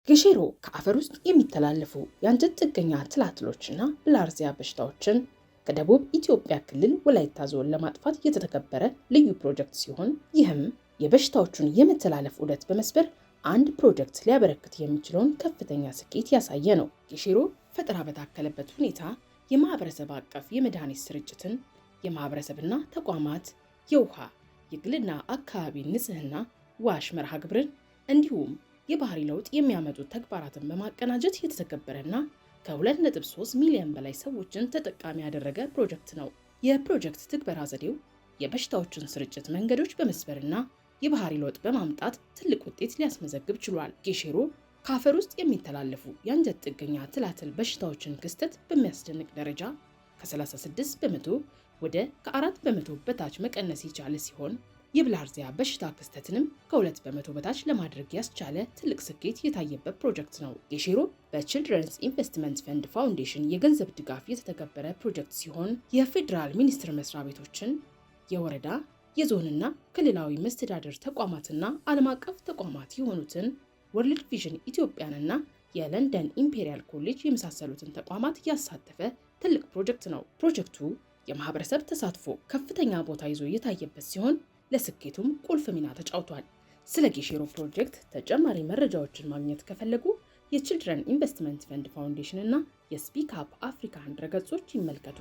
ጌሼሮ ከአፈር ውስጥ የሚተላለፉ የአንጀት ጥገኛ ትላትሎችና ብላርዚያ በሽታዎችን ከደቡብ ኢትዮጵያ ክልል ወላይታ ዞን ለማጥፋት የተተገበረ ልዩ ፕሮጀክት ሲሆን ይህም የበሽታዎቹን የመተላለፍ ዑደት በመስበር አንድ ፕሮጀክት ሊያበረክት የሚችለውን ከፍተኛ ስኬት ያሳየ ነው። ጌሼሮ ፈጠራ በታከለበት ሁኔታ የማህበረሰብ አቀፍ የመድኃኒት ስርጭትን፣ የማህበረሰብና ተቋማት የውሃ የግልና አካባቢ ንጽህና ዋሽ መርሃ ግብርን እንዲሁም የባህሪ ለውጥ የሚያመጡ ተግባራትን በማቀናጀት የተተገበረና ከ2.3 ሚሊዮን በላይ ሰዎችን ተጠቃሚ ያደረገ ፕሮጀክት ነው። የፕሮጀክት ትግበራ ዘዴው የበሽታዎችን ስርጭት መንገዶች በመስበርና የባህሪ ለውጥ በማምጣት ትልቅ ውጤት ሊያስመዘግብ ችሏል። ጌሼሮ ከአፈር ውስጥ የሚተላለፉ የአንጀት ጥገኛ ትላትል በሽታዎችን ክስተት በሚያስደንቅ ደረጃ ከ36 በመቶ ወደ ከ4 በመቶ በታች መቀነስ የቻለ ሲሆን የብላርዚያ በሽታ ክስተትንም ከ2 በመቶ በታች ለማድረግ ያስቻለ ትልቅ ስኬት የታየበት ፕሮጀክት ነው። ጌሼሮ በቺልድረንስ ኢንቨስትመንት ፈንድ ፋውንዴሽን የገንዘብ ድጋፍ የተተገበረ ፕሮጀክት ሲሆን የፌዴራል ሚኒስቴር መስሪያ ቤቶችን፣ የወረዳ የዞንና ክልላዊ መስተዳደር ተቋማትና ዓለም አቀፍ ተቋማት የሆኑትን ወርልድ ቪዥን ኢትዮጵያንና የለንደን ኢምፔሪያል ኮሌጅ የመሳሰሉትን ተቋማት ያሳተፈ ትልቅ ፕሮጀክት ነው። ፕሮጀክቱ የማህበረሰብ ተሳትፎ ከፍተኛ ቦታ ይዞ የታየበት ሲሆን ለስኬቱም ቁልፍ ሚና ተጫውቷል። ስለ ጌሼሮ ፕሮጀክት ተጨማሪ መረጃዎችን ማግኘት ከፈለጉ የቺልድረን ኢንቨስትመንት ፈንድ ፋውንዴሽን እና የስፒክ አፕ አፍሪካን ድረገጾች ይመልከቱ።